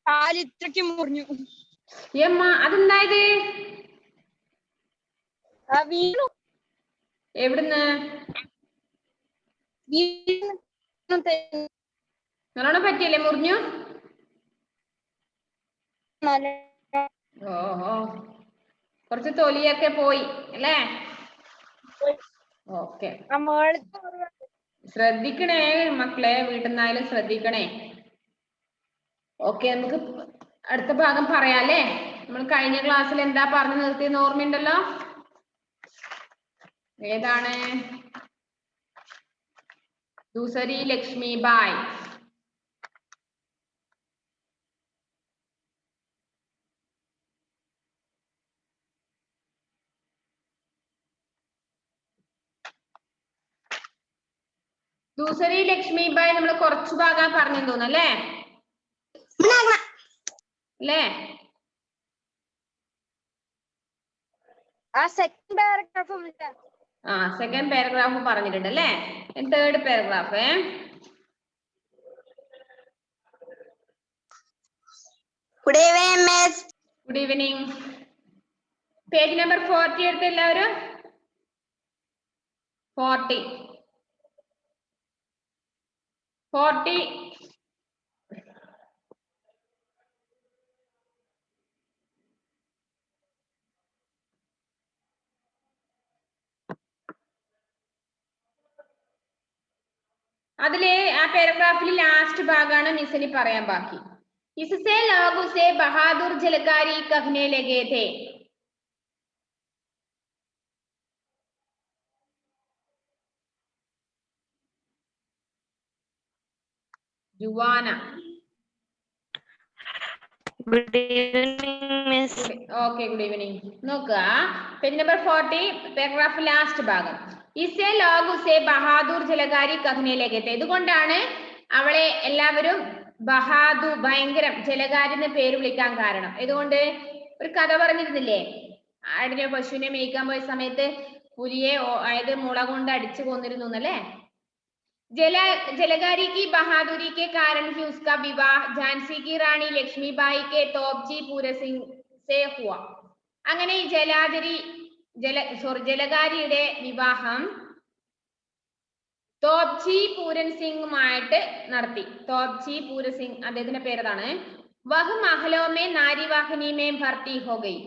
കാലിത്രയ്ക്ക് മുറിഞ്ഞു. അതെന്തായത്? വീണു. എവിടുന്ന്? നല്ലോണം പറ്റിയല്ലേ മുറിഞ്ഞു? ഓഹോ, കുറച്ച് തൊലിയൊക്കെ പോയി അല്ലേ? ഓക്കെ, ശ്രദ്ധിക്കണേ മക്കളെ, വീട്ടിൽ നിന്നായാലും ശ്രദ്ധിക്കണേ. ഓക്കെ, നമുക്ക് അടുത്ത ഭാഗം പറയാല്ലേ. നമ്മൾ കഴിഞ്ഞ ക്ലാസ്സിൽ എന്താ പറഞ്ഞു നിർത്തിയെന്ന് ഓർമ്മയുണ്ടല്ലോ? ഏതാണ്? ദൂസരി ലക്ഷ്മിബായ്. ദൂസരി ലക്ഷ്മിബായ് നമ്മൾ കുറച്ചു ഭാഗം പറഞ്ഞു തോന്നല്ലേ? അല്ലേ? സെക്കൻഡ് പാരഗ്രാഫ് പറഞ്ഞിട്ടുണ്ട് അല്ലേ? Third paragraph. Good evening, Miss. Good evening. Page number 40 എടുത്ത് എല്ലാവരും. 40. അതിലെ ആ പാരഗ്രാഫിൽ ലാസ്റ്റ് ഭാഗമാണ് മിസ്സിന് പറയാൻ ബാക്കി. इससे लोग उसे बहादुर जलकारी कहने लगे थे. जुवाना. Good evening, Miss. Okay, good evening. നോക്കുക, പേജ് നമ്പർ 40, പാരഗ്രാഫ് ലാസ്റ്റ് ഭാഗം. इससे लोग उसे बहादुर जलकारी कहने लगे थे. ഇതുകൊണ്ടാണ് അവളെ എല്ലാവരും ബഹാദൂർ, ഭയങ്കരം, ജലകാരി എന്ന് പേര് വിളിക്കാൻ കാരണം. ഇതുകൊണ്ട് ഒരു കഥ പറഞ്ഞിരുന്നില്ലേ? ആടിനെ, പശുവിനെ മേയ്ക്കാൻ പോയ സമയത്ത് പുലിയെ അതായത് മുള കൊണ്ട് അടിച്ചു കൊന്നിരുന്നു എന്നല്ലേ? जलगारी की बहादुरी के कारण ही उसका विवाह झांसी की रानी लक्ष्मीबाई के तोपजी पूरन सिंह से हुआ. അങ്ങനെ ഈ ജലകാരിയുടെ വിവാഹം തോപ്ജി പൂരൻ സിംഗുമായിട്ട് നടത്തി. തോപ്ജി പൂരൻ സിംഗ്, അദ്ദേഹത്തിന്റെ പേരതാണ്. വഹ് महलों में नारी वाहिनी में भर्ती हो गई.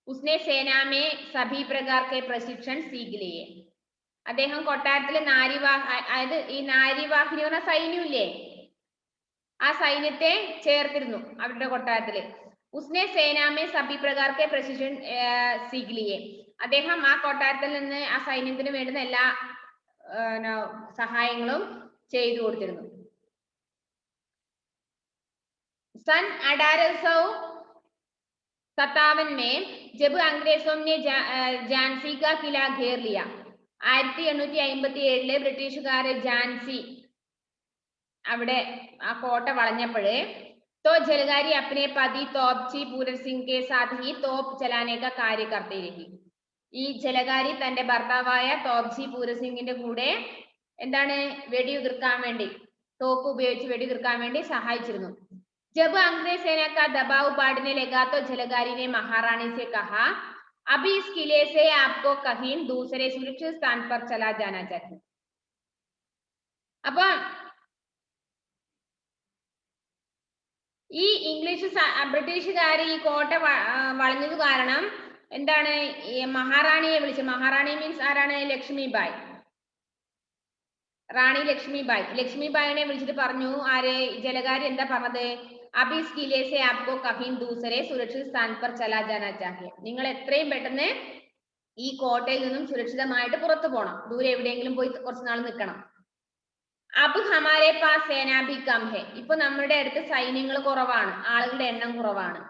उसने सेना में सभी प्रकार के प्रशिक्षण सीख लिए. അദ്ദേഹം കൊട്ടാരത്തിലെ അതായത് ഈ നാരിവാഹിനി പറഞ്ഞ സൈന്യമില്ലേ, ആ സൈന്യത്തെ ചേർത്തിരുന്നു അവരുടെ കൊട്ടാരത്തില്. ഉസ്നെ സേനാമേ സഭി പ്രകാരത്തെ പ്രശിക്ഷൺ സീഖ് ലിയേ. അദ്ദേഹം ആ കൊട്ടാരത്തിൽ നിന്ന് ആ സൈന്യത്തിന് വേണ്ടുന്ന എല്ലാ സഹായങ്ങളും ചെയ്തു കൊടുത്തിരുന്നു. सन 1857 में जब अंग्रेजों ने झांसी का किला घेर लिया. 1857 ബ്രിട്ടീഷുകാരെ ഝാൻസി അവിടെ ആ കോട്ട വളഞ്ഞപ്പോഴേ तो जलगारी अपने पति तोपजी पूरन सिंह के साथ ही तोप चलाने का कार्य करती रही. ഈ ജലകാരി തന്റെ ഭർത്താവായ തോപ്ജി പൂരൻ സിംഗിന്റെ കൂടെ എന്താണ് വെടിയുതിർക്കാൻ വേണ്ടി, തോക്ക് ഉപയോഗിച്ച് വെടിയുതിർക്കാൻ വേണ്ടി സഹായിച്ചിരുന്നു. जब अंग्रेज सेना का दबाव बढ़ने लगा तो जलगारी ने महारानी से कहा, अभी इस किले से आपको कहीं दूसरे सुरक्षित स्थान पर चला जाना चाहिए. അപ്പൊ ഈ ബ്രിട്ടീഷുകാർ ഈ കോട്ട വളഞ്ഞത് കാരണം എന്താണ് ഈ മഹാറാണിയെ വിളിച്ചു. മഹാറാണി മീൻസ് ആരാണ്? ലക്ഷ്മിബായ്, റാണി ലക്ഷ്മിബായ്. ലക്ഷ്മിബായിനെ വിളിച്ചിട്ട് പറഞ്ഞു, ആര്? ജലകാരി എന്താ പറഞ്ഞത്? अब इस किले से आपको कहीं दूसरे सुरक्षित स्थान पर चला जाना चाहिए. നിങ്ങൾ എത്രയും പെട്ടെന്ന് ഈ കോട്ടയിൽ നിന്നും സുരക്ഷിതമായിട്ട് പുറത്തു പോകണം. ദൂരെ എവിടെയെങ്കിലും പോയി കുറച്ച് നാൾ നിൽക്കണം. अब हमारे पास सेना भी कम है. ഇപ്പൊ നമ്മുടെ അടുത്ത് സൈന്യങ്ങൾ കുറവാണ്, ആളുകളുടെ എണ്ണം കുറവാണ്.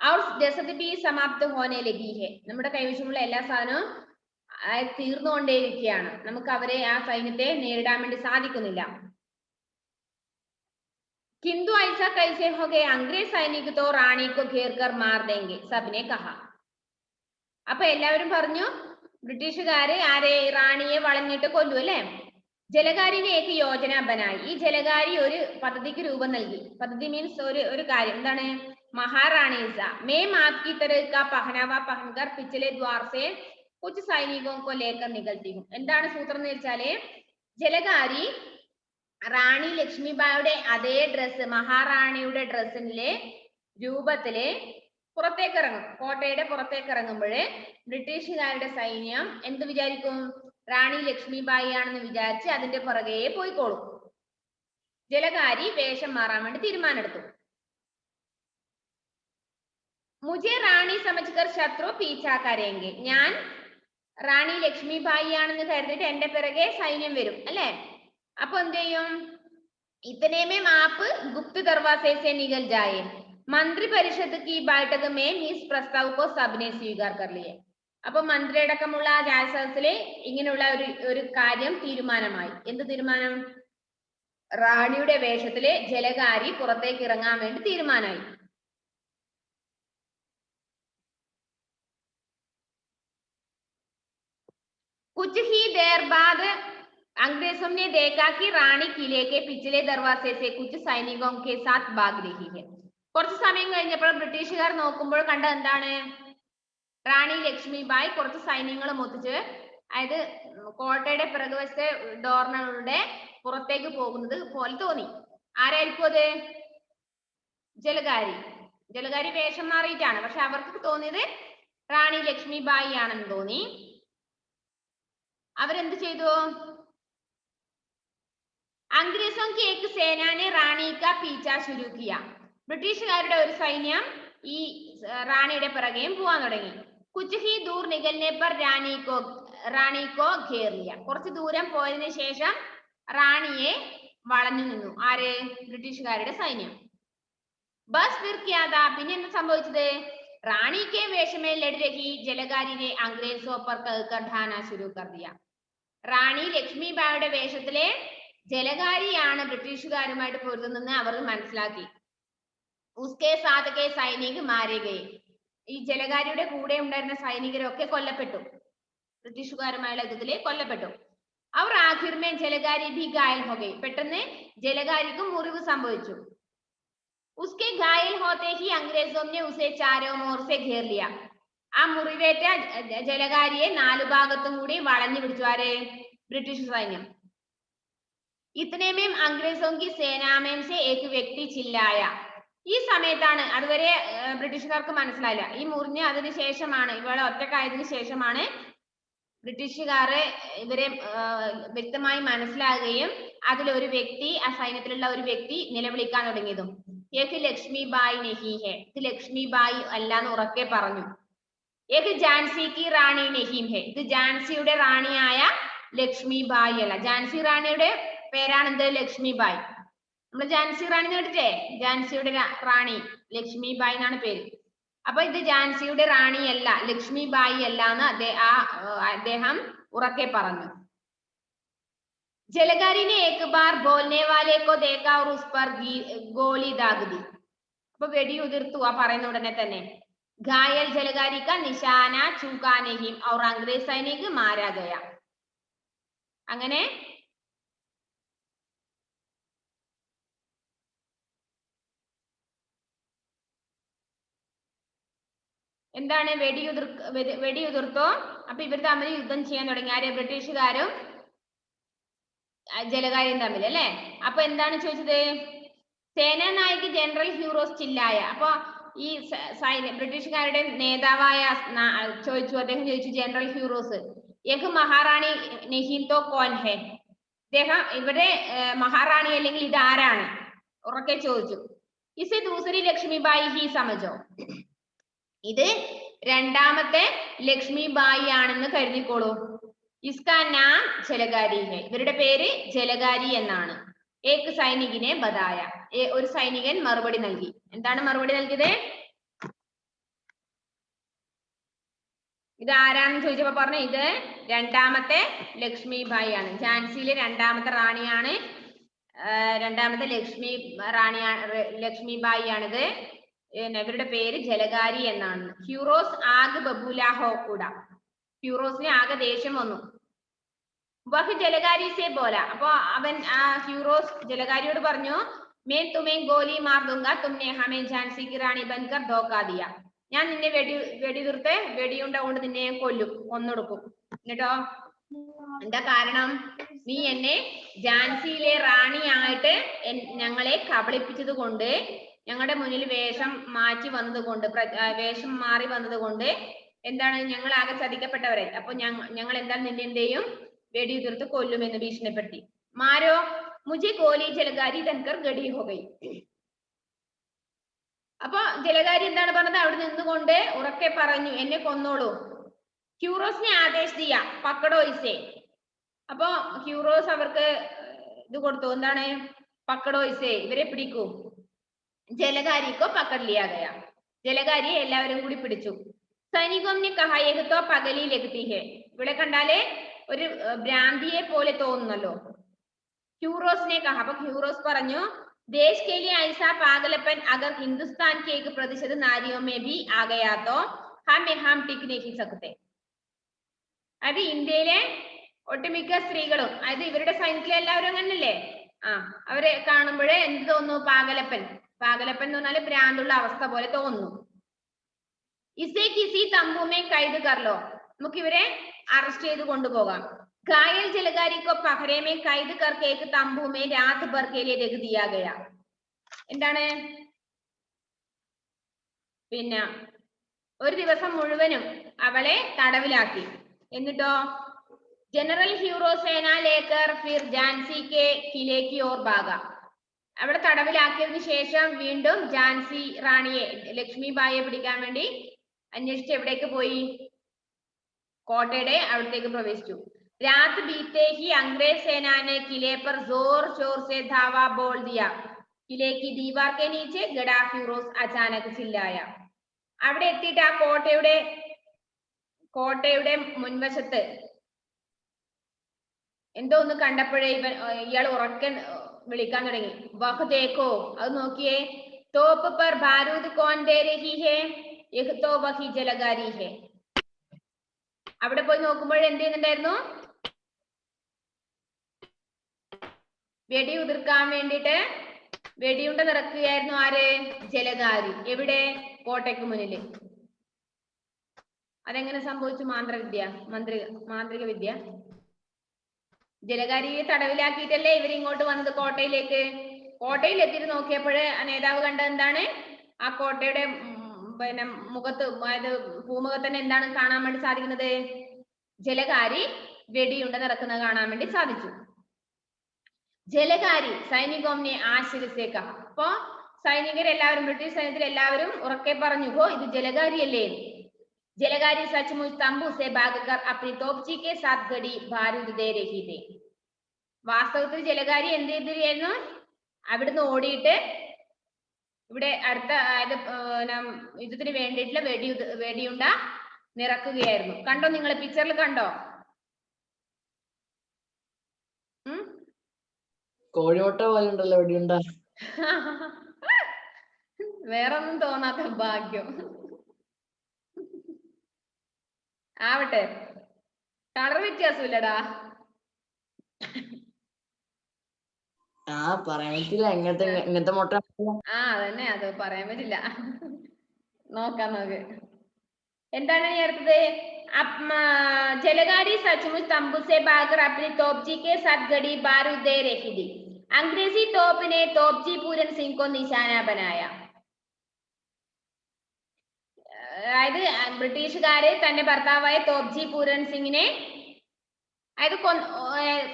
और जसद भी समाप्त होने लगी है. നമ്മുടെ കൈവശമുള്ള എല്ലാ സാധനവും തീർന്നുകൊണ്ടേയിരിക്കുകയാണ്. നമുക്ക് അവരെ, ആ സൈന്യത്തെ നേരിടാൻ വേണ്ടി സാധിക്കുന്നില്ല. किंतु ऐसा कैसे हो गया? अंग्रेज सैनिक तो रानी को घेर कर मार देंगे, सबने कहा. അപ്പൊ എല്ലാവരും പറഞ്ഞു ബ്രിട്ടീഷുകാര് ആരെ? റാണിയെ വളഞ്ഞിട്ട് കൊല്ലു അല്ലേ? ജലകാരി ने एक योजना बनाई. ഈ ജലകാരി ഒരു പദ്ധതിക്ക് രൂപം നൽകി. പദ്ധതി മീൻസ് ഒരു കാര്യം എന്താണ്? महारानीज मैं आपकी तरह का पहनावा पहनकर पिछले द्वार से कुछ सैनिकों को लेकर निकलती हूँ. എന്താണ് സൂത്രം എന്ന് വെച്ചാല് ജലകാരി റാണി ലക്ഷ്മിബായിയുടെ അതേ ഡ്രസ് മഹാറാണിയുടെ ഡ്രസ്സിലെ രൂപത്തില് പുറത്തേക്ക് ഇറങ്ങും. കോട്ടയുടെ പുറത്തേക്ക് ഇറങ്ങുമ്പോൾ ബ്രിട്ടീഷുകാരുടെ സൈന്യം എന്ത് വിചാരിക്കും? റാണി ലക്ഷ്മിബായി ആണെന്ന് വിചാരിച്ച് അതിന്റെ പുറകെ പോയിക്കോളും. ജലകാരി വേഷം മാറാൻ വേണ്ടി തീരുമാനമെടുത്തു. മുझे റാണി സമജ്കർ ശത്രു പീछा കരേംഗെ. ഞാൻ റാണി ലക്ഷ്മിബായി ആണെന്ന് കരുതിയിട്ട് എന്റെ പിറകെ സൈന്യം വരും അല്ലെ? അപ്പൊ എന്ത് ചെയ്യും? इतने में आप गुप्त दरवाजे से निकल जाए. मंत्री परिषद की बैठक में इस प्रस्ताव को सबने स्वीकार कर लिए. അപ്പൊ മന്ത്രി അടക്കമുള്ള രാജസദസ്സിലെ ഇങ്ങനെയുള്ള ഒരു കാര്യം തീരുമാനമായി. എന്ത് തീരുമാനം? റാണിയുടെ വേഷത്തില് ജലകാരി പുറത്തേക്ക് ഇറങ്ങാൻ വേണ്ടി തീരുമാനമായി. कुछ ही देर बाद अंग्रेजों ने देखा कि रानी किले के पिछले दरवाजे से कुछ सैनिकों के साथ भाग रही है. കുറച്ച് സമയം കഴിഞ്ഞപ്പോൾ ബ്രിട്ടീഷുകാർ നോക്കുമ്പോൾ കണ്ട എന്താണ്? റാണി ലക്ഷ്മിബായി കുറച്ച് സൈന്യങ്ങളും ഒത്തിച്ച് അതായത് കോട്ടയുടെ പിറകുവശത്തെ ഡോറിനുകളുടെ പുറത്തേക്ക് പോകുന്നത് പോലെ തോന്നി. ആരായിരിക്കും അത്? ജലകാരി. ജലകാരി വേഷം മാറിയിട്ടാണ്. പക്ഷെ അവർക്ക് തോന്നിയത് റാണി ലക്ഷ്മിബായി ആണെന്ന് തോന്നി. അവരെന്ത് ചെയ്തു? अंग्रेजों की एक सेना ने रानी का पीछा शुरू किया. ബ്രിട്ടീഷുകാരുടെ ഒരു സൈന്യം ഈ റാണിയുടെ പിറകെയും പോവാൻ തുടങ്ങി. कुछ ही दूर निकलने पर रानी को घेर लिया. കുറച്ച് ദൂരം പോയതിനു ശേഷം റാണിയെ വളഞ്ഞു നിന്നു. ആര്? ബ്രിട്ടീഷുകാരുടെ സൈന്യം. ബസ് फिर क्या था? പിന്നെ എന്താ സംഭവിച്ചത്? റാണി के वेश में लड़ रही जलगारी ने अंग्रेजों पर कहकर ढाना शुरू कर दिया. റാണി ലക്ഷ്മിബായിയുടെ വേഷത്തിലെ ജലകാരിയാണ് ബ്രിട്ടീഷുകാരുമായിട്ട് പൊരുതുന്നെന്ന് അവർ മനസ്സിലാക്കി. ഉസ്കെ സാഥ് കെ സൈനിക് മാരെ ഗയേ. ഈ ജലകാരിയുടെ കൂടെ ഉണ്ടായിരുന്ന സൈനികരൊക്കെ കൊല്ലപ്പെട്ടു. ബ്രിട്ടീഷുകാരുമായുള്ള യുദ്ധത്തില് കൊല്ലപ്പെട്ടു. അവർ ആഖിർ മേ ജലകാരി ഭി ഗായൽ ഹോ ഗയി. പെട്ടെന്ന് ജലകാരിക്കും മുറിവ് സംഭവിച്ചു. ഉസ്കെ ഗായൽ ഹോത്തെ ഹി അംഗ്രേസോं ने उसे चारों ओर से घेर लिया. ആ മുറിവേറ്റ ജലകാരിയെ നാലു ഭാഗത്തും കൂടി വളഞ്ഞു പിടിച്ചു. ആര്? ബ്രിട്ടീഷ് സൈന്യം. इतने में अंग्रेजों की सेना में से एक व्यक्ति चिल्लाया. ഈ സമയത്താണ് അതുവരെ ബ്രിട്ടീഷുകാർക്ക് മനസ്സിലായില്ല. ഈ മുറിഞ്ഞ് അതിന് ശേഷമാണ് ഇവളെ ഒറ്റക്കായതിനു ശേഷമാണ് ബ്രിട്ടീഷുകാരെ ഇവരെ വ്യക്തമായി മനസ്സിലാകുകയും അതിലൊരു വ്യക്തി ആ സൈന്യത്തിലുള്ള ഒരു വ്യക്തി നിലവിളിക്കാൻ തുടങ്ങിയതും. ഏക് ലക്ഷ്മിബായി നഹി ഹെ. ഇത് ലക്ഷ്മിബായി അല്ലാന്ന് ഉറക്കെ പറഞ്ഞു. ഏക് ഝാൻസി കി റാണി നഹീം ഹെ. ഇത് ഝാൻസിയുടെ റാണിയായ ലക്ഷ്മിബായി അല്ല. ഝാൻസി റാണിയുടെ പേരാണ് എന്ത്? ലക്ഷ്മിബായി. നമ്മൾ ഝാൻസി റാണി കേട്ടിട്ടേ? ഝാൻസിയുടെ റാണി ലക്ഷ്മിബായി എന്നാണ് പേര്. അപ്പൊ ഇത് ഝാൻസിയുടെ റാണിയല്ല, ലക്ഷ്മിബായി അല്ല എന്ന് അദ്ദേഹം ഉറക്കെ പറഞ്ഞു. ജലകാരിനെ ഏക് ബാർ ബോൽനെ വാലെ കോ ദേഖാ ഔർ ഉസ് പർ ഗോലി ദാഗ് ദി. അപ്പൊ വെടിയുതിർത്തു ആ പറയുന്ന ഉടനെ തന്നെ. घायल जलगारी का निशाना चूका नहीं और अंग्रेज सैनिक मारा गया. അങ്ങനെ എന്താണ്? വെടിയുതിർത്തോ. അപ്പൊ ഇവർ തമ്മിൽ യുദ്ധം ചെയ്യാൻ തുടങ്ങി. ആര്? ബ്രിട്ടീഷുകാരും ജലകാരിയും തമ്മിൽ അല്ലെ? അപ്പൊ എന്താണ് ചോദിച്ചത്? സേനാ നായക് ജനറൽ ഹ്യൂറോസ് ചില്ലായ. അപ്പൊ ഈ ബ്രിട്ടീഷുകാരുടെ നേതാവായ ചോദിച്ചു. അദ്ദേഹം ചോദിച്ചു ജനറൽ ഹ്യൂറോസ്, ഏക് മഹാറാണി നഹീം തോ കോൻ ഹെ. അദ്ദേഹം ഇവിടെ മഹാറാണി അല്ലെങ്കിൽ ഇത് ആരാണ്? ഉറക്കെ ചോദിച്ചു. ഇസെ ദൂസരി ലക്ഷ്മിബായി ഹി സമജോ. ഇത് രണ്ടാമത്തെ ലക്ഷ്മിബായി ആണെന്ന് കരുതിക്കോളൂ. ഇസ്കാ നാം ജലകാരി ഹെ. ഇവരുടെ പേര് ജലകാരി എന്നാണ്. ഏക് സൈനികിനെ ബദായ. ഒരു സൈനികൻ മറുപടി നൽകി. എന്താണ് മറുപടി നൽകിയത്? ഇത് ആരാണെന്ന് ചോദിച്ചപ്പോ പറഞ്ഞു ഇത് രണ്ടാമത്തെ ലക്ഷ്മിബായി ആണ്. ഝാൻസിയിലെ രണ്ടാമത്തെ റാണിയാണ്. രണ്ടാമത്തെ ലക്ഷ്മിബായി ആണിത്. ഇവരുടെ പേര് ജലകാരി എന്നാണ്. ഹ്യൂറോസ് ആഗ് ബബുലാഹോ കൂട. ഹ്യൂറോസിന് ആകെ ദേഷ്യം വന്നു. വഹ് ജലകാരി സെ ബോല. അപ്പൊ അവൻ ഹ്യൂറോസ് ജലകാരിയോട് പറഞ്ഞു, മേ തുമേ ഗോലി മാർ ദുങ്ക തുമ്നെ ഹമേ ഝാൻസി കി റാണി ബൻകർ ധോക്കാ ദിയ. ഞാൻ നിന്നെ വെടിയുതിർത്ത് വെടിയുണ്ട കൊണ്ട് നിന്നെ ഞാൻ കൊന്നൊടുക്കും. എന്നിട്ടോ എന്താ കാരണം? നീ എന്നെ ഝാൻസിയിലെ റാണിയായിട്ട് ഞങ്ങളെ കബളിപ്പിച്ചത് കൊണ്ട്, ഞങ്ങളുടെ മുന്നിൽ വേഷം മാറ്റി വന്നത് കൊണ്ട്, വേഷം മാറി വന്നത് കൊണ്ട് എന്താണ് ഞങ്ങൾ ആകെ ചതിക്കപ്പെട്ടവരെ. അപ്പൊ ഞങ്ങൾ എന്താണ് നിന്നെ എന്തെയും വെടിയുതിർത്ത് കൊല്ലുമെന്ന് ഭീഷണിപ്പെടുത്തി. മാരോ മുझे ഗോലി ജലകാരി തൻകർ ഗടി ഹോ ഗയി. അപ്പൊ ജലകാരി എന്താണ് പറഞ്ഞത്? അവിടെ നിന്നുകൊണ്ട് ഉറക്കെ പറഞ്ഞു, എന്നെ കൊന്നോളൂ. ഹ്യൂറോസിനെ ആദേശ് ദിയ പക്കടോ ഇസേ. അപ്പൊ ഹ്യൂറോസ് അവർക്ക് ഇത് കൊടുത്തു, എന്താണ്? പക്കടോ ഇസേ, ഇവരെ പിടിക്കൂ. ജലകാരിക്കോ പക്കട് ലിയാ ഗയാ. ജലകാരിയെ എല്ലാവരും കൂടി പിടിച്ചു. സൈനികോനെ കഹാ യഹ് പകലി ലഗ്തി ഹെ. ഇവിടെ കണ്ടാലേ ഒരു ഭ്രാന്തിയെ പോലെ തോന്നുന്നല്ലോ. ഹ്യൂറോസിനെ കഹാ. അപ്പൊ ഹ്യൂറോസ് പറഞ്ഞു, ദേശ് കെ ലിയെ ഐസാ പാഗലപ്പൻ അഗർ ഹിന്ദുസ്ഥാൻ കെ ഏക് പ്രതിശത് നാരിയോ മേ ഭി ആ ഗയാ തോ ഹം ടിക് നഹീ സക്തേ. അത് ഇന്ത്യയിലെ ഒട്ടുമിക്ക സ്ത്രീകളും, അതായത് ഇവരുടെ സൈന്യത്തിലെ എല്ലാവരും അങ്ങനല്ലേ, അവരെ കാണുമ്പോഴേ എന്ത് തോന്നുന്നു? പാഗലപ്പൻ. പാഗലപ്പൻ എന്ന് പറഞ്ഞാല് ഭ്രാന്തുള്ള അവസ്ഥ പോലെ തോന്നുന്നു. ഇസേ കിസി തമ്പുമേ കൈത് കർലോ. നമുക്ക് ഇവരെ അറസ്റ്റ് ചെയ്ത് കൊണ്ടുപോകാം. घायल जलगारी को पहरे में कैद करके एक तंबू में रात भर के लिए रख दिया गया. എന്താണ്? പിന്നെ ഒരു ദിവസം മുഴുവനും അവളെ തടവിലാക്കി. എന്നിട്ടോ ജനറൽ ഹ്യൂറോ സേന ലേക്കർ ഫിർ ഝാൻസി കെ കിലേ കി ഓർ ഭാഗ. അവിടെ തടവിലാക്കിയതിനു ശേഷം വീണ്ടും ഝാൻസി റാണിയെ, ലക്ഷ്മിബായിയെ പിടിക്കാൻ വേണ്ടി അന്വേഷിച്ച് എവിടേക്ക് പോയി? കോട്ടയുടെ അവിടത്തേക്ക് പ്രവേശിച്ചു. रात बीते ही अंग्रेज सेना ने किले पर जोर शोर से धावा बोल दिया. किले की दीवार के नीचे गड़ा फ्यूरोस अचानक चिल्लाया. അവിടെ എത്തിയിട്ട് ആ കോട്ടയുടെ മുൻവശത്ത് എന്തോ ഒന്ന് കണ്ടപ്പോഴേ ഇയാൾ ഉറക്കെ വിളിക്കാൻ തുടങ്ങി. വഹ് ദേഖോ, അത് നോക്കിയേ. തോപ്പ് പർ ബാരൂദ് കോൻ ദേ രഹി ഹേ, യഹ് തോ വഹി ജലകാരി ഹേ. അവിടെ പോയി നോക്കുമ്പോൾ എന്ത് ചെയ്യുന്നുണ്ടായിരുന്നു? വെടി ഉതിർക്കാൻ വേണ്ടിട്ട് വെടിയുണ്ട നിറക്കുകയായിരുന്നു. ആര്? ജലകാരി. എവിടെ? കോട്ടയ്ക്ക് മുന്നിൽ. അതെങ്ങനെ സംഭവിച്ചു? മാന്ത്രിക വിദ്യ. ജലകാരിയെ തടവിലാക്കിയിട്ടല്ലേ ഇവരിങ്ങോട്ട് വന്നത് കോട്ടയിലേക്ക്. കോട്ടയിൽ എത്തിയിട്ട് നോക്കിയപ്പോൾ ആ നേതാവ് കണ്ടത് എന്താണ്? ആ കോട്ടയുടെ പിന്നെ മുഖത്ത്, അതായത് ഭൂമുഖത്ത് തന്നെ എന്താണ് കാണാൻ വേണ്ടി സാധിക്കുന്നത്? ജലകാരി വെടിയുണ്ട നിറക്കുന്നത് കാണാൻ വേണ്ടി സാധിച്ചു. ജലകാരി സൈനികോനെ ആശ്ചര്യത്തേക്ക. അപ്പൊ സൈനികരെല്ലാവരും, ബ്രിട്ടീഷ് സൈന്യത്തിൽ എല്ലാവരും ഉറക്കെ പറഞ്ഞു, ഹോ ഇത് ജലകാരിയല്ലേ. ജലകാരി സച്മുച്ച് തംബു സെ ഭാഗകർ അപ്നി തോപ്ചി കെ സാത്ത് ഗടി ബാരൂദ് ദേ രഹി ഥേ. വാസ്തവത്തിൽ ജലകാരി എന്ത് ചെയ്തിരുന്നു? അവിടുന്ന് ഓടിയിട്ട് ഇവിടെ അടുത്ത, അതായത് യുദ്ധത്തിന് വേണ്ടിയിട്ടുള്ള വെടിയുണ്ട നിറക്കുകയായിരുന്നു. കണ്ടോ നിങ്ങൾ പിക്ചറിൽ കണ്ടോ? കോഴിമുട്ട പോലെ ഉണ്ടല്ലോ വെടിയുണ്ട. വേറൊന്നും തോന്നാത്ത ഭാഗ്യം. ആവട്ടെ, കളർ വ്യത്യാസമില്ലടാ. പറയാൻ പറ്റില്ല. ഇങ്ങനത്തെ മുട്ട. അതന്നെ, അത് പറയാൻ പറ്റില്ല. നോക്കാം നമുക്ക്. എന്താണ് ഈ അടുത്തത്? ജലകാരി സച്മുച്ച് തംബു സെ ഭാഗർ അപ്നി തോപ്ചി കെ സാത്ത് ഗടി ബാരൂദ് ദേ രഹി थी. अंग्रेजी तोप ने तोपची पूरन सिंह को निशाना बनाया. അതായത് ബ്രിട്ടീഷുകാര് തന്റെ ഭർത്താവായ തോപ്ജി പൂരൻ സിംഗിനെ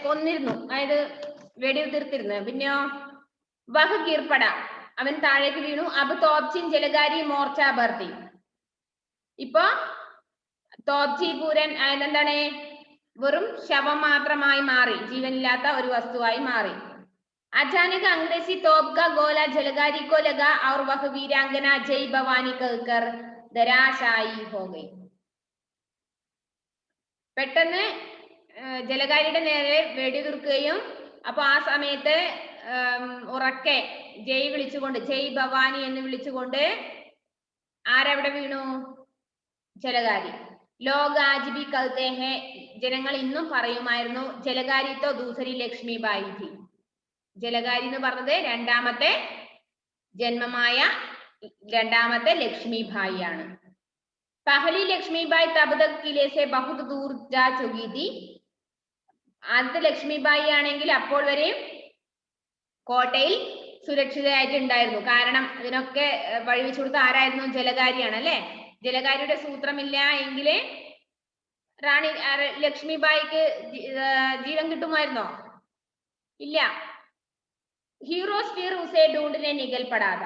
കൊന്നിരുന്നു, അതായത് വെടിയുതിർത്തിരുന്നു. പിന്നെയോ വഹ് ഗിർപട, അവൻ താഴേക്ക് വീണു. അബ് തോപ്ചിൻ ജലകാരി മോർച്ച ഭർത്തി. ഇപ്പൊ തോപ്ജി പൂരൻ എന്താണ്? വെറും ശവം മാത്രമായി മാറി, ജീവനില്ലാത്ത ഒരു വസ്തുവായി മാറി. अचानक अंग्रेजी तोप का गोला जलगारी को लगा और वह वीरांगना जय भवानी कहकर धराशायी हो गई. പെട്ടെന്ന് ജലകാരിയുടെ നേരെ വെടിയുതിർക്കുകയും, അപ്പൊ ആ സമയത്ത് ഉറക്കെ ജയ് വിളിച്ചുകൊണ്ട്, ജയ് ഭവാനി എന്ന് വിളിച്ചുകൊണ്ട് ആരവിടെ വീണു? ജലകാരി. ലോग ആജ് ഭി കഹത്തെ ഹെ, ജനങ്ങൾ ഇന്നും പറയുമായിരുന്നു ജലകാരി തോ ദൂസരി ലക്ഷ്മിബായി थी. ജലകാരി എന്ന് പറഞ്ഞത് രണ്ടാമത്തെ ജന്മമായ രണ്ടാമത്തെ ലക്ഷ്മിബായി ആണ്. പഹലി ലക്ഷ്മിബായി തബ് തക് കിലെ സെ ബഹുത് ദൂർ ജാ ചുകി थी. ആദ്യത്തെ ലക്ഷ്മിബായി ആണെങ്കിൽ അപ്പോൾ വരെ കോട്ടയിൽ സുരക്ഷിതയായിട്ടുണ്ടായിരുന്നു. കാരണം ഇതിനൊക്കെ വഴിവെച്ചു കൊടുത്ത ആരായിരുന്നു? ജലകാരിയാണ് അല്ലെ. ജലകാരിയുടെ സൂത്രമില്ല എങ്കിൽ റാണി ലക്ഷ്മിബായിക്ക് ജീവൻ കിട്ടുമായിരുന്നോ? ഇല്ല. ഹീറോസ് ഫിർ ഉസേ ഡൂണ്ടിനെ നിഗൽ പടാത.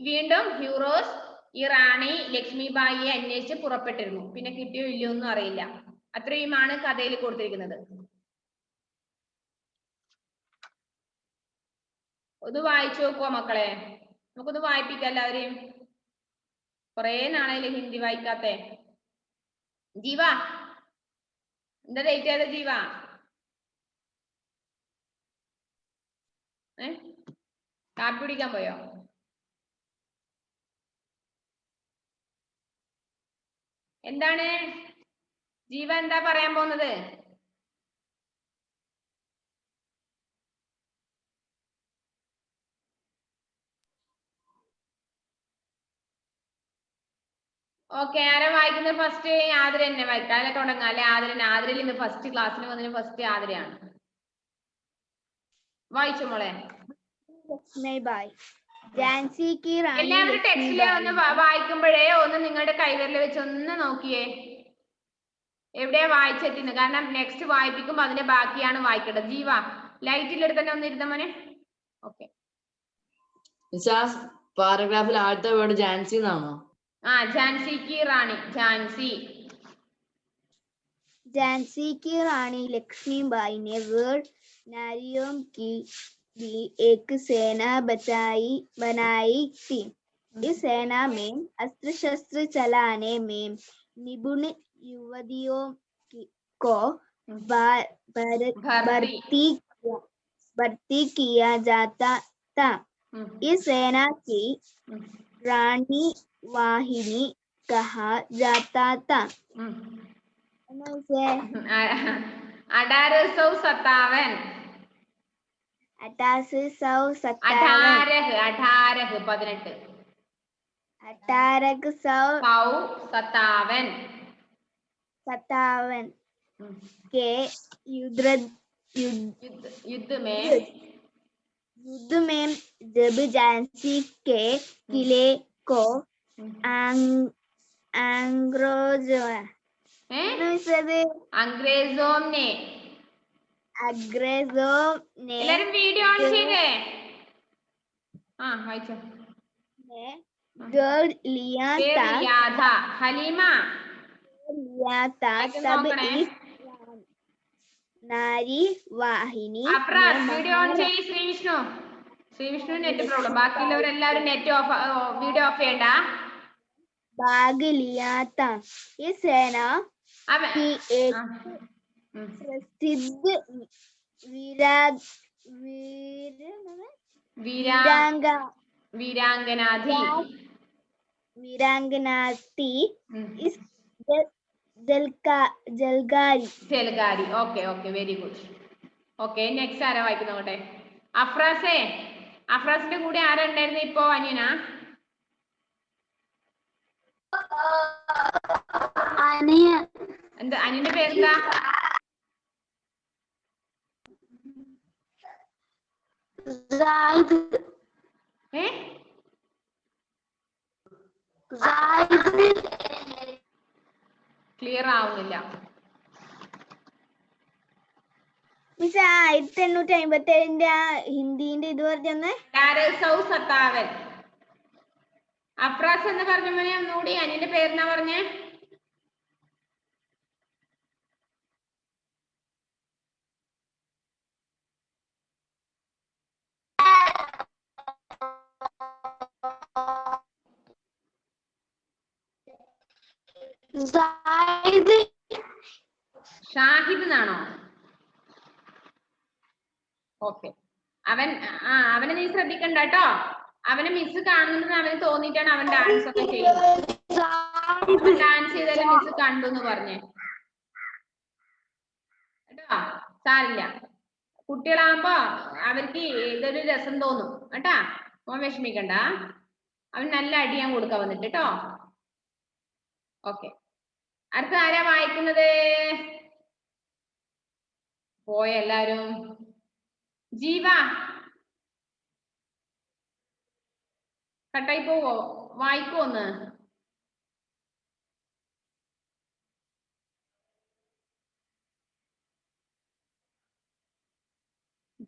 വീണ്ടും ഹീറോസ് ഈ റാണി ലക്ഷ്മിബായിയെ അന്വേഷിച്ച് പുറപ്പെട്ടിരുന്നു. പിന്നെ കിട്ടിയോ ഇല്ലയോ ഒന്നും അറിയില്ല. അത്രയുമാണ് കഥയിൽ കൊടുത്തിരിക്കുന്നത്. ഒന്ന് വായിച്ചു നോക്കുവോ മക്കളെ? നമുക്കൊന്ന് വായിപ്പിക്കാം എല്ലാവരെയും. കൊറേ നാളായില്ലേ ഹിന്ദി വായിക്കാത്തെ. ജീവ, എന്താ ഡേറ്റ് ചെയ്ത ജീവ? കാപ്പി കുടിക്കാൻ പോയോ? എന്താണ് ജീവ എന്താ പറയാൻ പോകുന്നത്? ഓക്കെ, ആരാ വായിക്കുന്നത് ഫസ്റ്റ്? ആതിര തന്നെ വായിക്കാം അല്ലെ? തുടങ്ങാം അല്ലെ? ആതിരയിൽ ഇന്ന് ഫസ്റ്റ് ക്ലാസ്സിന് വന്നതിന് ഫസ്റ്റ് ആതിരയാണ്. വായിച്ചു മോളെ. എല്ലാവരും ടെക്സ്റ്റിലെ ഒന്ന് വായിക്കുമ്പോഴേ ഒന്ന് നിങ്ങളുടെ കൈവിരൽ വെച്ച് ഒന്ന് നോക്കിയേ എവിടെയാ വായിച്ചെത്തിന്ന്. കാരണം നെക്സ്റ്റ് വായിപ്പിക്കുമ്പോ അതിന്റെ ബാക്കിയാണ് വായിക്കേണ്ടത്. ജീവ ലൈറ്റിലെടുത്ത് തന്നെ ഒന്ന് ഇരുന്ന മോനെ. ഓക്കെ. പാരഗ്രാഫിൽ ആദ്യത്തെ വേർഡ് ജാൻസി എന്നാണോ? झांसी की रानी. झांसी की रानी लक्ष्मीबाई ने वर्ल्ड नारियों की भी एक सेना बनाई थी. इस सेना में अस्त्र शस्त्र चलाने में निपुण युवतियों को भर्ती किया जाता था. इस सेना की रानी वाहिनी कहा जाता था. 1857 के युद्ध में जब झांसी के किले को अंग्रेजों ने वीडियो ऑन कीजिए. घेर लिया था हलीमा तब इस नारी वाहिनी वीडियो ऑन चाहिए. Shri Vishnu net problem. ബാക്കിയുള്ളവരെല്ലാവരും നെറ്റ് ഓഫ് വീഡിയോ ഓഫ് ചെയ്യണ്ട. भाग लिया था. इस सेना की एक प्रसिद्ध वीरांगना थी. इस Jhalkari. Okay very good. Okay, next ആരാ വായിക്കുന്ന നോട്ടെ? അഫ്രാസിന്റെ കൂടെ ആരാ ഉണ്ടായിരുന്നു ഇപ്പോ? അനിയനാ? എന്താ അനിയന്റെ പേരെന്താ? ക്ലിയർ ആവുന്നില്ല. 1857 ഹിന്ദിന്റെ ഇത് പറഞ്ഞേ. അഫ്രാസ് എന്ന് പറഞ്ഞ മോനെ ഒന്നുകൂടി അനിയന്റെ പേരെന്നാ പറഞ്ഞേ? ഷാഹിദ് എന്നാണോ? ഓക്കെ, അവനെ നീ ശ്രദ്ധിക്കണ്ട കേട്ടോ. അവനെ മിസ് കാണുന്നെന്ന് അവന് തോന്നിയിട്ടാണ് അവൻ ഡാൻസ് ഒക്കെ ചെയ്യുന്നത്. അവൻ ഡാൻസ് ചെയ്താലും മിസ് കണ്ടു എന്ന് പറഞ്ഞേ കേട്ടോ. സാരില്ല, കുട്ടികളാകുമ്പോ അവർക്ക് ഇതൊരു രസം തോന്നും കേട്ടാ. അവൻ വിഷമിക്കണ്ട, അവൻ നല്ല അടി ഞാൻ കൊടുക്കാൻ വന്നിട്ട് കേട്ടോ. ഓക്കെ, അടുത്ത ആരാ വായിക്കുന്നത്? പോയ എല്ലാരും? ജീവ കട്ടായി പോവോ? വായിക്കോന്ന്?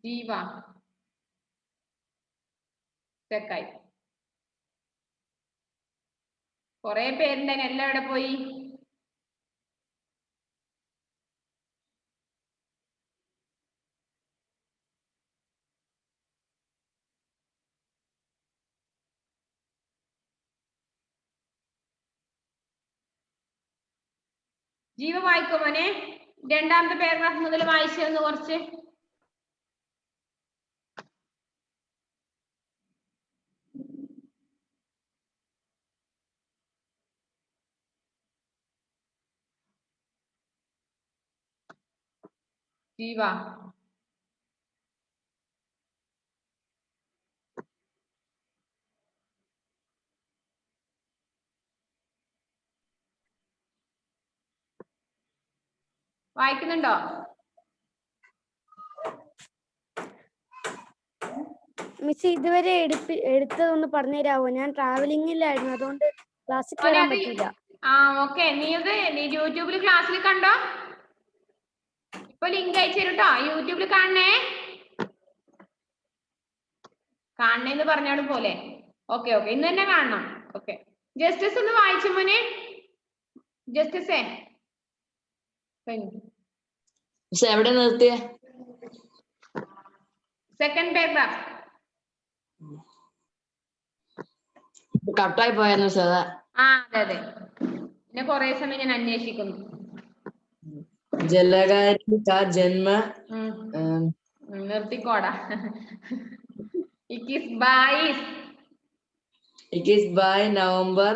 ജീവ സ്റ്റക്കായി. കൊറേ പേരുണ്ടായിരുന്നു, എല്ലാം എവിടെ പോയി? ജീവ വായിക്കോ മോനെ? രണ്ടാമത്തെ പാരഗ്രാഫ് മുതൽ വായിച്ചു കുറച്ച്. ജീവ വായിക്കുന്നുണ്ടോ? മിസ് ഇതുവരെ എടുത്തതൊന്ന് പറഞ്ഞുതരാവോ? ഞാൻ ട്രാവലിംഗിലായിരുന്നു, അതുകൊണ്ട് ക്ലാസ്സിൽ കയറാൻ പറ്റില്ല. ആ ഓക്കെ, നീ യൂട്യൂബിൽ ക്ലാസ്സിൽ കണ്ടോ? ഇപ്പൊ ലിങ്ക് അയച്ചു തരും കേട്ടോ. യൂട്യൂബിൽ കാണണേന്ന് പറഞ്ഞാലും പോലെ. ഓക്കെ ഓക്കെ, ഇന്ന് തന്നെ കാണണം. ഓക്കെ, ജസ്റ്റിസ് ഒന്ന് വായിച്ചു മോനെ. ജസ്റ്റിസേ എവിടെ നിർത്തിയേ? Second paragraph. കട്ടായി പോയായിരുന്നു സാർ. ആ അതെ അതെ, പിന്നെ കൊറേ സമയം ഞാൻ അന്വേഷിക്കുന്നു. ജലകാരി കാ ജന്മ നിർത്തിക്കോടാ. 21 नवंबर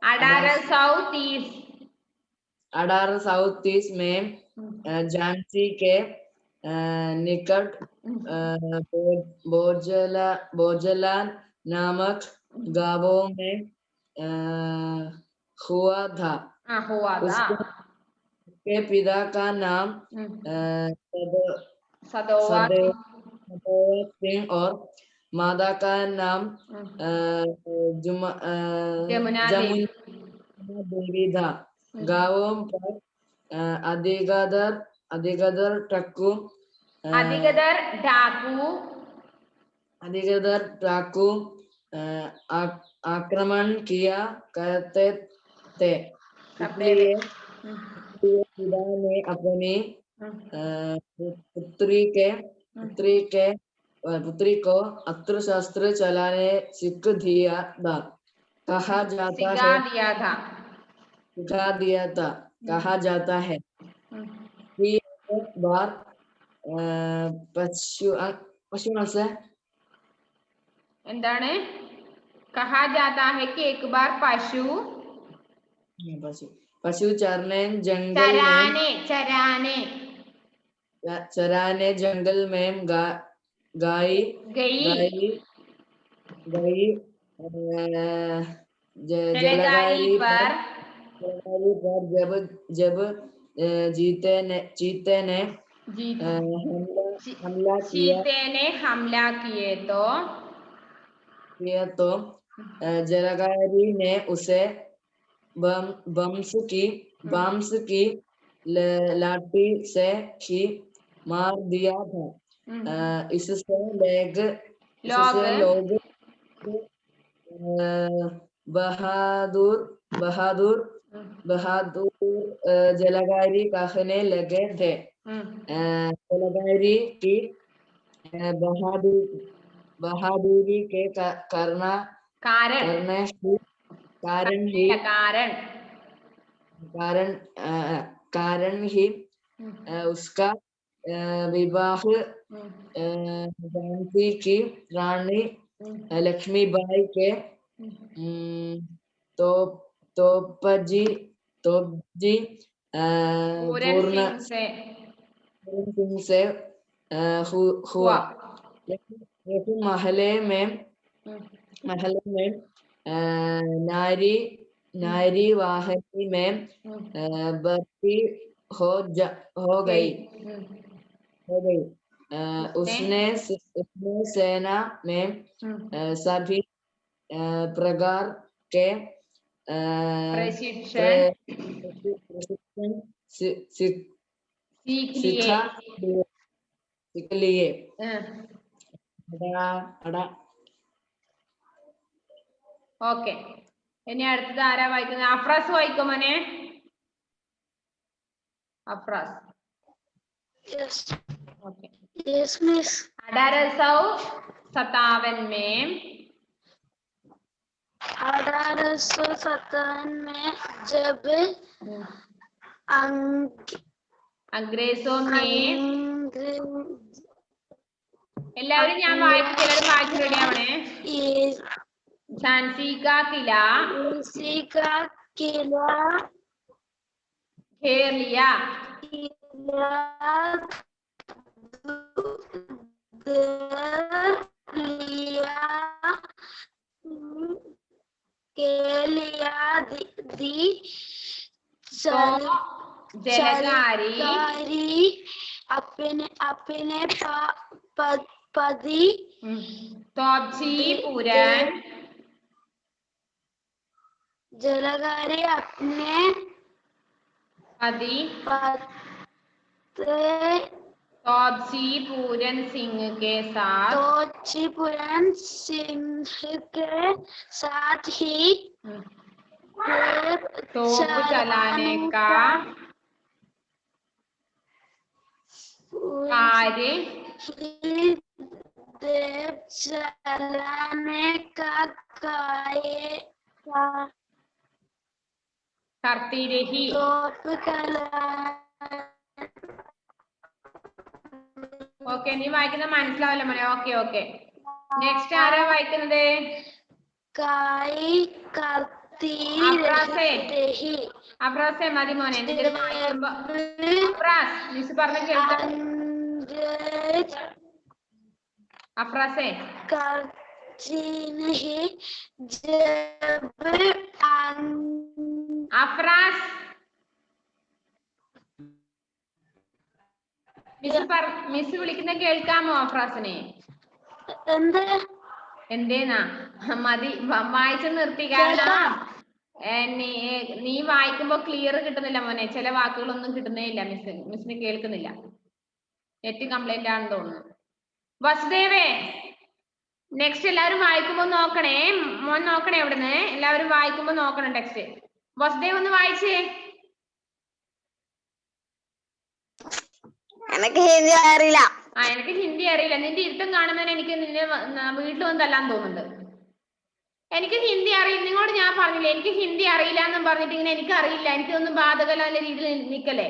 1830 में झांसी के निकट बोजलान नामक गांवों में हुआ था। उसके पिता का नाम सदैव सिंह और माता का नाम जमुना देवी था। गांवों पर अधिकतर डाकू आक्रमण किया करते थे। इसलिए पिता ने अपनी पुत्री को अस्त्र चलाने सिखा दिया था। कहा जाता है कि एक बार पशु എന്താണ്? कहा जाता है कि एक बार पशु चराने जंगल में गई जलगारी पर जब चीते ने हमला किए तो जलगारी ने उसे बम्स की लाठी से ही मार दिया था। इससे लोग बहादुर जलगारी कहने लगे थे। जलगारी की बहादुरी के कारण ही उसका विवाह झांसी की रानी लक्ष्मीबाई के तोपजी पूरन पूर्ण सिंह से हुआ। एक महले में नारी वाहिनी में भर्ती हो गई। उसने सेना में सभी प्रकार के प्रशिक्षण सीख लिए। ഓക്കെ, ഇനി അടുത്തത് ആരാ വായിക്കുന്നത്? അഫ്രാസ് വായിക്കോ മോനെ. Afraz. Yes. Okay. Yes, miss. 1857 में 1857 में जब अंग्रेजों ने എല്ലാവരും ഞാൻ വായിപ്പിച്ചു, എല്ലാവരും വായിച്ചു റെഡി ആവണേ. झांसी का किला घेर लिया। जलकारी अपने पति तोपची पूरन जलकारी अपने पति तोपची पूरन सिंह के साथ ही तोप चलाने का कार्य करती रही। ഓക്കെ, നീ വായിക്കുന്നത് മനസ്സിലാവില്ല മോനെ. ഓക്കെ ഓക്കെ, നെക്സ്റ്റ് ആരാ വായിക്കുന്നത്? അഫ്രാസെ മതി മോനെ. നിന്റെ വായിക്കുമ്പോ അഫ്രാസ് മിസ് പറഞ്ഞ കേൾക്കാം. അഫ്രാസെ അഫ്രാസ് മിസ് വിളിക്കുന്ന കേൾക്കാമോ അഫ്രാസിനെ? എന്തേന്നാ മതി, വായിച്ചു നിർത്തി. കാരണം നീ വായിക്കുമ്പോ ക്ലിയർ കിട്ടുന്നില്ല മോനെ. ചില വാക്കുകളൊന്നും കിട്ടുന്നേ ഇല്ല. മിസ്സിന് കേൾക്കുന്നില്ല. നെറ്റ് കംപ്ലൈന്റ് ആണെന്ന് തോന്നുന്നു. വസുദേവേ, നെക്സ്റ്റ് എല്ലാവരും വായിക്കുമ്പോ നോക്കണേ. മോൻ നോക്കണേ അവിടുന്ന്. എല്ലാവരും വായിക്കുമ്പോ നോക്കണം ടെക്സ്റ്റ്. വസുദേവ് ഒന്ന് വായിച്ചേ. എനിക്ക് ഹിന്ദി അറിയില്ല. എനിക്ക് ഹിന്ദി അറിയില്ല. നിന്റെ ഇരുത്തം കാണുന്നതിന് എനിക്ക് നിന്നെ വീട്ടിൽ വന്ന് തല്ലാൻ തോന്നുന്നുണ്ട്. എനിക്ക് ഹിന്ദി അറിയില്ല. നിങ്ങളോട് ഞാൻ പറഞ്ഞില്ലേ എനിക്ക് ഹിന്ദി അറിയില്ല എന്നും പറഞ്ഞിട്ട് ഇങ്ങനെ എനിക്ക് അറിയില്ല, എനിക്കൊന്നും ബാധകമല്ല രീതിയിൽ നിൽക്കല്ലേ.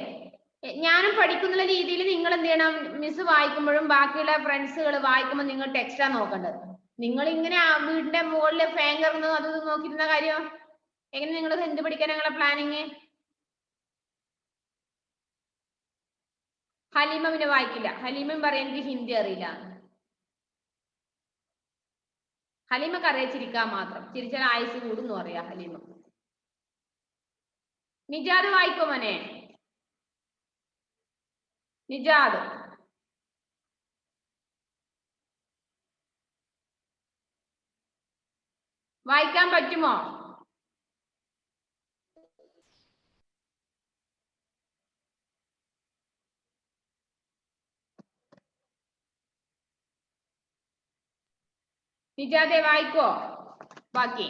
ഞാനും പഠിക്കുന്ന രീതിയിൽ നിങ്ങൾ എന്ത് ചെയ്യണം? മിസ് വായിക്കുമ്പോഴും ബാക്കിയുള്ള ഫ്രണ്ട്സുകൾ വായിക്കുമ്പോൾ നിങ്ങൾ ടെക്സ്റ്റാ നോക്കേണ്ടത്. നിങ്ങൾ ഇങ്ങനെ വീടിന്റെ മുകളിൽ ഫാൻ കറങ്ങുന്നു അത് നോക്കിയിരുന്ന കാര്യം എങ്ങനെ? നിങ്ങൾ ഹിന്ദി പഠിക്കാൻ നിങ്ങളെ പ്ലാനിങ്? ഹലീമ പിന്നെ വായിക്കില്ല. ഹലീമ പറയാൻ എനിക്ക് ഹിന്ദി അറിയില്ല. ഹലീമക്ക് അറിയാം ചിരിക്കാൻ മാത്രം. ചിരിച്ചാൽ ആയുസ് കൂടുന്നു അറിയാം ഹലീമ. നിജാദ് വായിക്കോ മോനെ. നിജാദ് വായിക്കാൻ പറ്റുമോ? നിജാദെ വായിക്കോ? ബാക്കി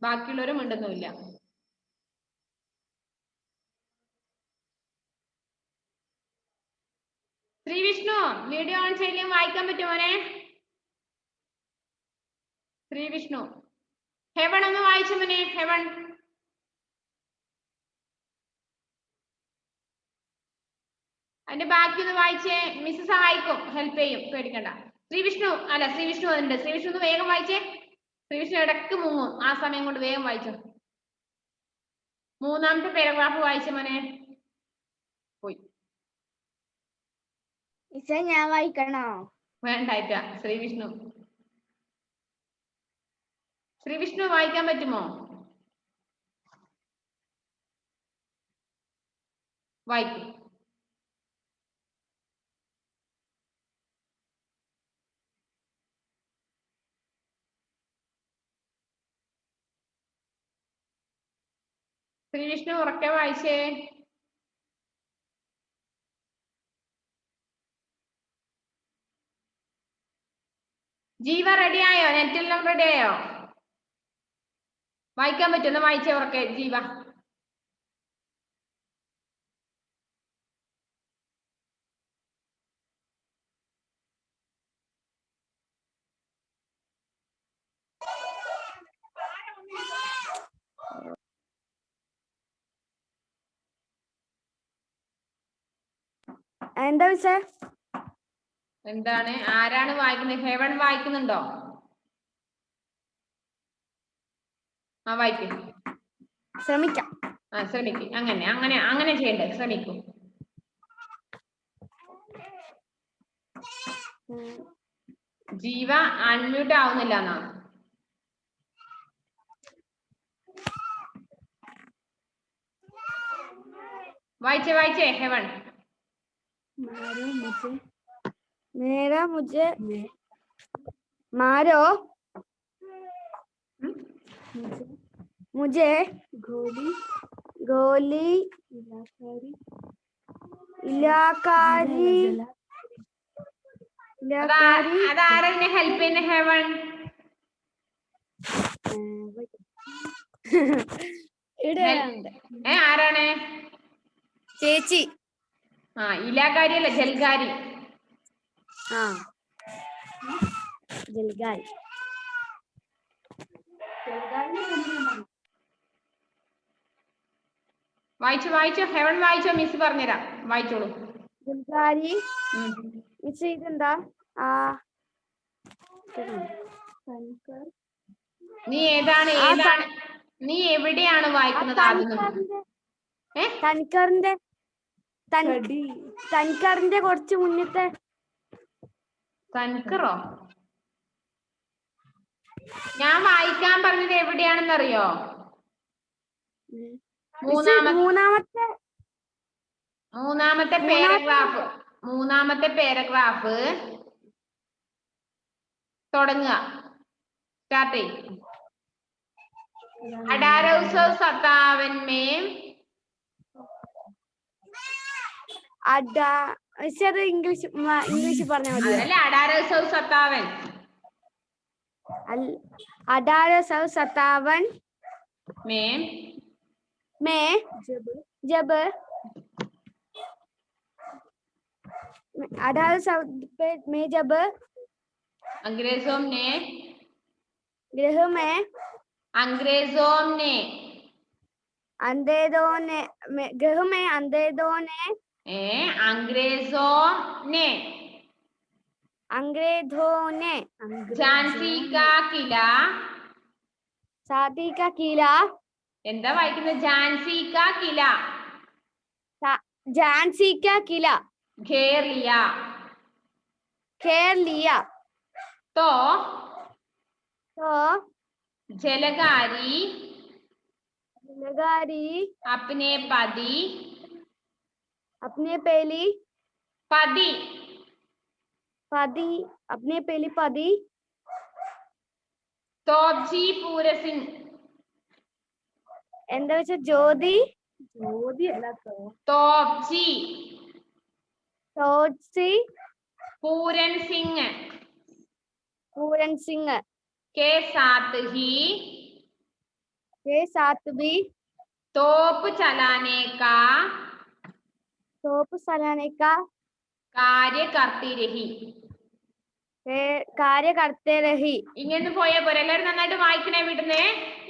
ബാക്കിയുള്ളവരും ഉണ്ടെന്നുമില്ല. ശ്രീ വിഷ്ണു വീഡിയോ ഓൺ ചെയ്യില്ലേ? വായിക്കാൻ പറ്റുമോ മോനെ? ശ്രീ വിഷ്ണു ഹെവൺ ഒന്ന് വായിച്ചു മോനെ. ഹെവൺ അതിന്റെ ബാക്കി ഒന്ന് വായിച്ചേ. മിസ് സഹായിക്കും, ഹെൽപ്പ് ചെയ്യും, പേടിക്കണ്ട. ശ്രീവിഷ്ണു അല്ല, ശ്രീവിഷ്ണു അതുണ്ട്. ശ്രീവിഷ്ണു ഒന്ന് വേഗം വായിച്ചേ. ശ്രീവിഷ്ണു ഇടക്ക് മുങ്ങും, ആ സമയം കൊണ്ട് വേഗം വായിച്ചു. മൂന്നാമത്തെ പാരഗ്രാഫ് വായിച്ച മോനെ. പോയി. ഞാൻ വായിക്കണോ? വേണ്ടായിട്ട. ശ്രീവിഷ്ണു വായിക്കാൻ പറ്റുമോ? വായിക്കും. ശ്രീവിഷ്ണു ഉറക്കെ വായിച്ചേ. ജീവ റെഡിയായോ? നെറ്റെല്ലാം റെഡിയായോ? വായിക്കാൻ പറ്റുന്ന വായിച്ചേ ഉറക്കെ. ജീവ എന്താ വിഷ? എന്താണ്? ആരാണ് വായിക്കുന്നത്? ഹെവൺ വായിക്കുന്നുണ്ടോ? ആ വായിക്കും. ശ്രമിക്കാം. ആ ശ്രമിക്കും. അങ്ങനെ ചെയ്യണ്ടേ, ശ്രമിക്കൂ. ജീവ അൺമ്യൂട്ട് ആവുന്നില്ല എന്നാ. വായിച്ചേ ഹെവൺ. मेरा मुझे मारो, मुझे गोली इलाकारी അതാരാ ഇതിനെ ഹെൽപ്പ് ചെയ്യുന്ന? ഹെവൺ ആരാണ്? ചേച്ചി. ആ ഇലാകാരി അല്ല, ജൽഗാരി. ജൽഗാരി. വായിച്ചോ ഹെവൺ വായിച്ചോ. മിസ് പറഞ്ഞുതരാം, വായിച്ചോളൂ. ജൽഗാരി. മിസ് ഇതെന്താ? നീ നീ എവിടെയാണ് വായിക്കുന്നത്? തൻകറിന്റെ കുറച്ച് മുന്നത്തെ. തൻകറോ? ഞാൻ വായിക്കാൻ പറഞ്ഞത് എവിടെയാണെന്നറിയോ? മൂന്നാമത്തെ പാരഗ്രാഫ് തുടങ്ങുക. स्टार्ट 1857 में इंग्लिश പറഞ്ഞാൽ മതി. അല്ല 1857 1857 में जब 1857 में जब अंग्रेजों ने झांसी का किला എന്താ വായിക്കുന്നത്? झांसी का किला घेर लिया तो जलगारी अपने पहली पदी तोपजी पूर सिंह എന്താ വെച്ചാ ജ്യോതി അല്ല തോപ്ജി पूरन सिंह के साथ भी तोप चलाने का कार्य करती रही. कार्य करते रही. ഇങ്ങനെ പോയാ പോരെ എല്ലാവരും നന്നായിട്ട് വായിക്കണേ വീട്ടിന്ന്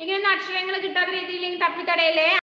ഇങ്ങനെയൊന്നും അക്ഷരങ്ങൾ കിട്ടാത്ത രീതിയിൽ തപ്പിത്തടയല്ലേ